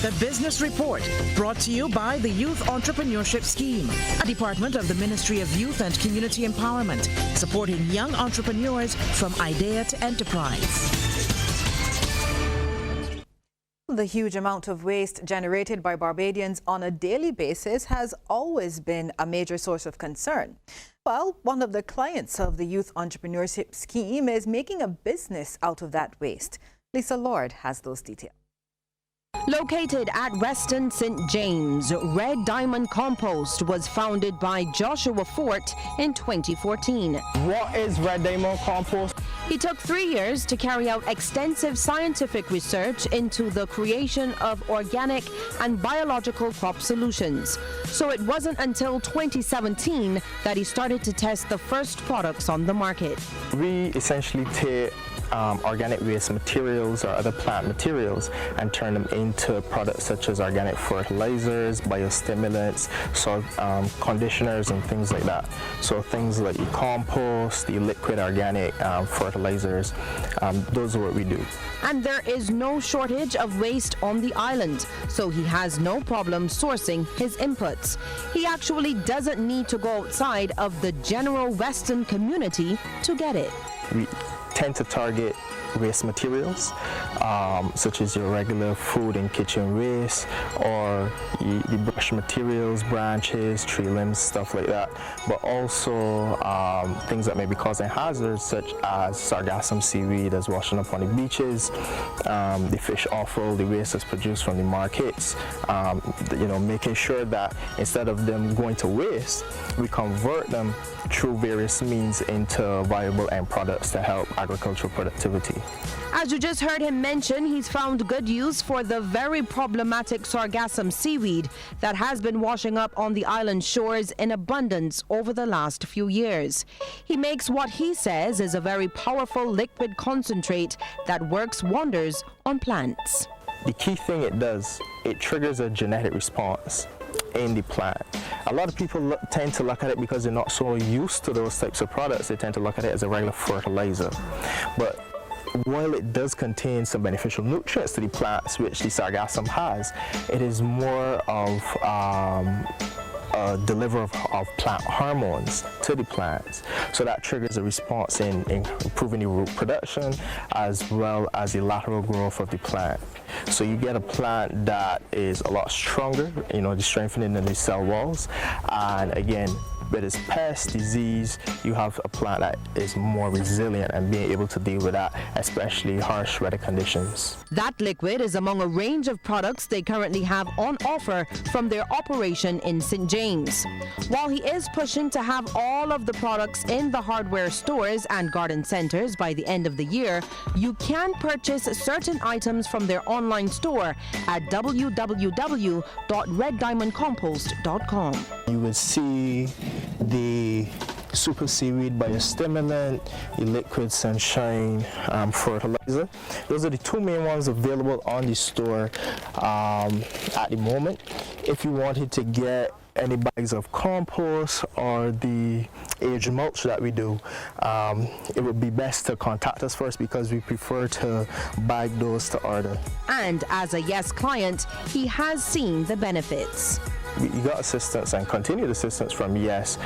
The Business Report, brought to you by the Youth Entrepreneurship Scheme, a department of the Ministry of Youth and Community Empowerment, supporting young entrepreneurs from idea to enterprise. The huge amount of waste generated by Barbadians on a daily basis has always been a major source of concern. Well, one of the clients of the Youth Entrepreneurship Scheme is making a business out of that waste. Lisa Lord has those details. Located at Weston St. James, Red Diamond Compost was founded by Joshua Fort in 2014. What is Red Diamond Compost? He took 3 years to carry out extensive scientific research into the creation of organic and biological crop solutions. So it wasn't until 2017 that he started to test the first products on the market. We essentially take organic waste materials or other plant materials and turn them into products such as organic fertilizers, biostimulants, soil conditioners and things like that. So things like the compost, the liquid organic fertilizers, those are what we do. And there is no shortage of waste on the island, so he has no problem sourcing his inputs. He actually doesn't need to go outside of the general Western community to get it. We tend to target waste materials such as your regular food and kitchen waste, or the brush materials, branches, tree limbs, stuff like that, but also things that may be causing hazards such as sargassum seaweed that's washing up on the beaches, the fish offal, the waste that's produced from the markets, making sure that instead of them going to waste, we convert them through various means into viable end products to help agricultural productivity. As you just heard him mention, he's found good use for the very problematic sargassum seaweed that has been washing up on the island shores in abundance over the last few years. He makes what he says is a very powerful liquid concentrate that works wonders on plants. The key thing it does, it triggers a genetic response in the plant. A lot of people tend to look at it because they're not so used to those types of products. They tend to look at it as a regular fertilizer. But while it does contain some beneficial nutrients to the plants, which the sargassum has, it is more of a deliverer of plant hormones to the plants. So that triggers a response in improving the root production as well as the lateral growth of the plant. So you get a plant that is a lot stronger, the strengthening of the cell walls, and again, with its pest, disease, you have a plant that is more resilient and being able to deal with that, especially harsh weather conditions. That liquid is among a range of products they currently have on offer from their operation in St. James. While he is pushing to have all of the products in the hardware stores and garden centers by the end of the year, you can purchase certain items from their online store at www.reddiamondcompost.com. You will see the super seaweed biostimulant, the liquid sunshine fertilizer. Those are the two main ones available on the store at the moment. If you wanted to get any bags of compost or the aged mulch that we do, it would be best to contact us first because we prefer to bag those to order. And as a Yes client, he has seen the benefits. We got assistance and continued assistance from Yes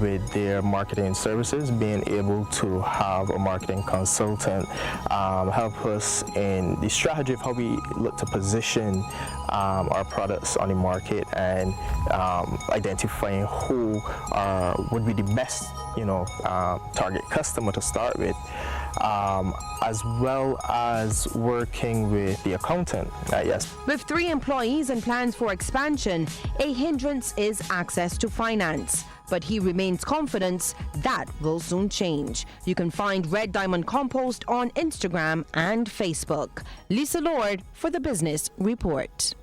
with their marketing services, being able to have a marketing consultant help us in the strategy of how we look to position our products on the market and identifying who would be the best target customer to start with, as well as working with the accountant at Yes. With 3 employees and plans for expansion, a hindrance is access to finance. But he remains confident that will soon change. You can find Red Diamond Compost on Instagram and Facebook. Lisa Lord for the Business Report.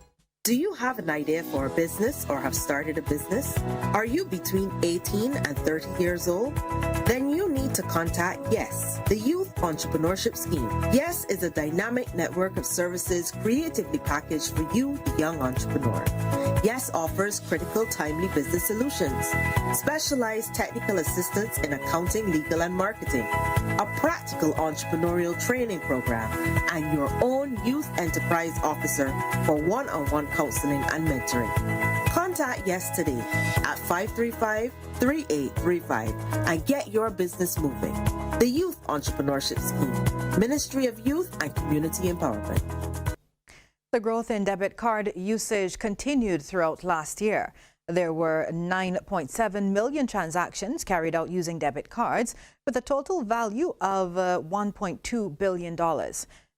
Do you have an idea for a business or have started a business? Are you between 18 and 30 years old? Then you need to contact YES, the Youth Entrepreneurship Scheme. YES is a dynamic network of services creatively packaged for you, the young entrepreneur. YES offers critical, timely business solutions, specialized technical assistance in accounting, legal, and marketing, a practical entrepreneurial training program, and your own youth enterprise officer for one-on-one counseling and mentoring. Contact YES today at 535-3835 and get your business moving. The Youth Entrepreneurship Scheme, Ministry of Youth and Community Empowerment. The growth in debit card usage continued throughout last year. There were 9.7 million transactions carried out using debit cards with a total value of $1.2 billion.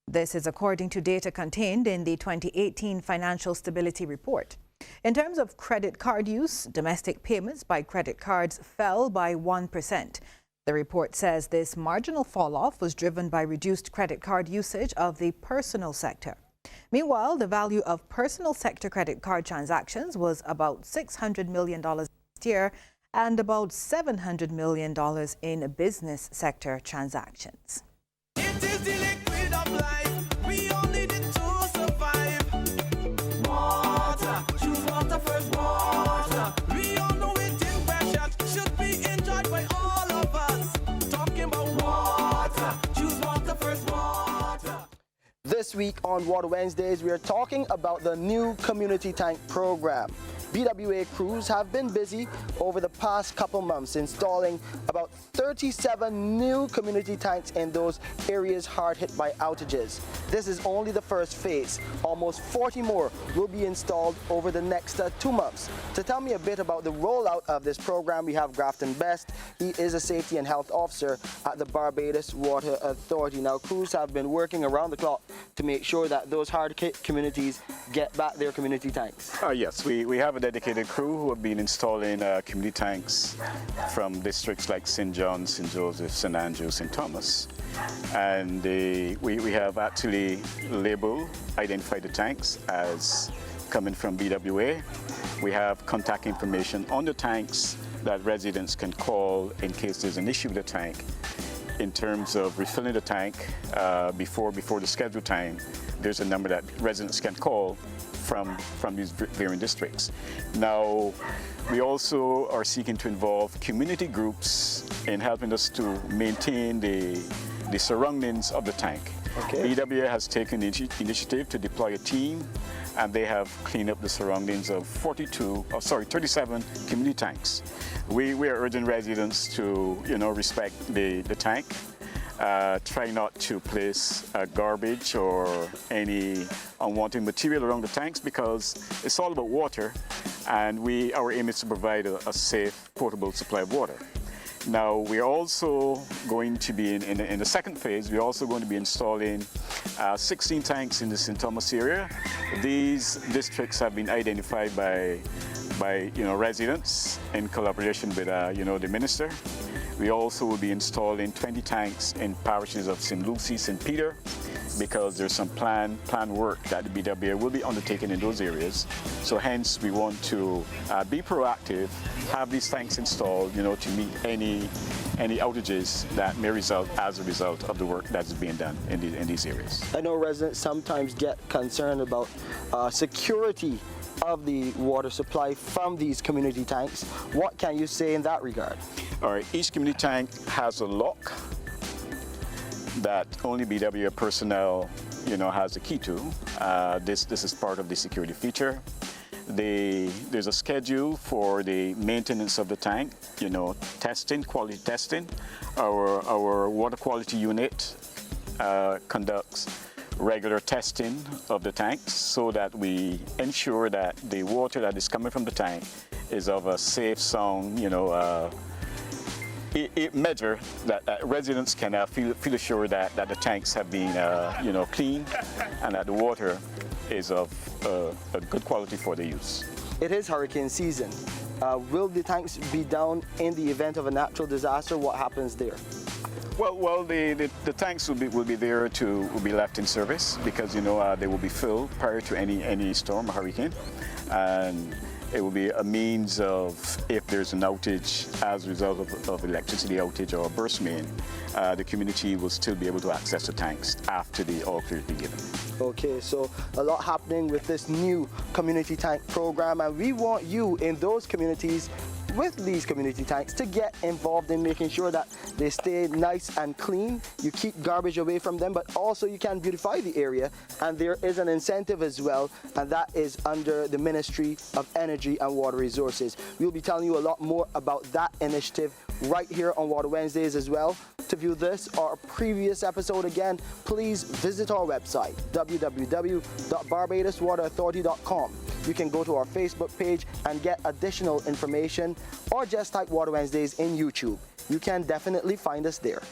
This is according to data contained in the 2018 Financial Stability Report. In terms of credit card use, domestic payments by credit cards fell by 1%. The report says this marginal fall-off was driven by reduced credit card usage of the personal sector. Meanwhile, the value of personal sector credit card transactions was about $600 million last year and about $700 million in business sector transactions. It is the liquid of life. We all need it to survive. Water, choose water first, water. We all know it is precious, should be enjoyed by all of us. Talking about water, choose water first, water. This week on Water Wednesdays, we are talking about the new community tank program. BWA crews have been busy over the past couple months installing about 37 new community tanks in those areas hard hit by outages. This is only the first phase. Almost 40 more will be installed over the next 2 months. To tell me a bit about the rollout of this program, we have Grafton Best. He is a safety and health officer at the Barbados Water Authority. Now, crews have been working around the clock to make sure that those hard hit communities get back their community tanks. Yes, we have a dedicated crew who have been installing community tanks from districts like St. John, St. Joseph, St. Andrew, St. Thomas. And we have actually identified the tanks as coming from BWA. We have contact information on the tanks that residents can call in case there's an issue with the tank. In terms of refilling the tank before the scheduled time, there's a number that residents can call from these varying districts. Now, we also are seeking to involve community groups in helping us to maintain the surroundings of the tank. Okay. BWA has taken the initiative to deploy a team, and they have cleaned up the surroundings of 37 community tanks. We are urging residents to, respect the tank. Try not to place garbage or any unwanted material around the tanks because it's all about water, and our aim is to provide a safe, portable supply of water. Now, we're also going to be in the second phase, we're also going to be installing 16 tanks in the St. Thomas area. These districts have been identified by residents in collaboration with the minister. We also will be installing 20 tanks in parishes of St. Lucy, St. Peter, because there's some planned work that the BWA will be undertaking in those areas. So hence we want to be proactive, have these tanks installed, to meet any outages that may result as a result of the work that's being done in these areas. I know residents sometimes get concerned about security of the water supply from these community tanks. What can you say in that regard? All right, each community tank has a lock that only BWA personnel, has the key to. This is part of the security feature. There's a schedule for the maintenance of the tank, quality testing. Our water quality unit conducts regular testing of the tanks so that we ensure that the water that is coming from the tank is of a safe, sound, measure that residents can feel assured that the tanks have been, clean and that the water is of a good quality for the use. It is hurricane season. Will the tanks be down in the event of a natural disaster? What happens there? Well, the tanks will be there will be left in service because they will be filled prior to any storm or hurricane, and it will be a means of if there's an outage as a result of electricity outage or a burst main, the community will still be able to access the tanks after the all clear has been given. Okay, so a lot happening with this new community tank program, and we want you in those communities with these community tanks to get involved in making sure that they stay nice and clean. You keep garbage away from them, but also you can beautify the area, and there is an incentive as well, and that is under the Ministry of Energy and Water Resources. We'll be telling you a lot more about that initiative right here on Water Wednesdays as well. To view this or a previous episode again, please visit our website, www.barbadoswaterauthority.com. You can go to our Facebook page and get additional information, or just type Water Wednesdays in YouTube. You can definitely find us there.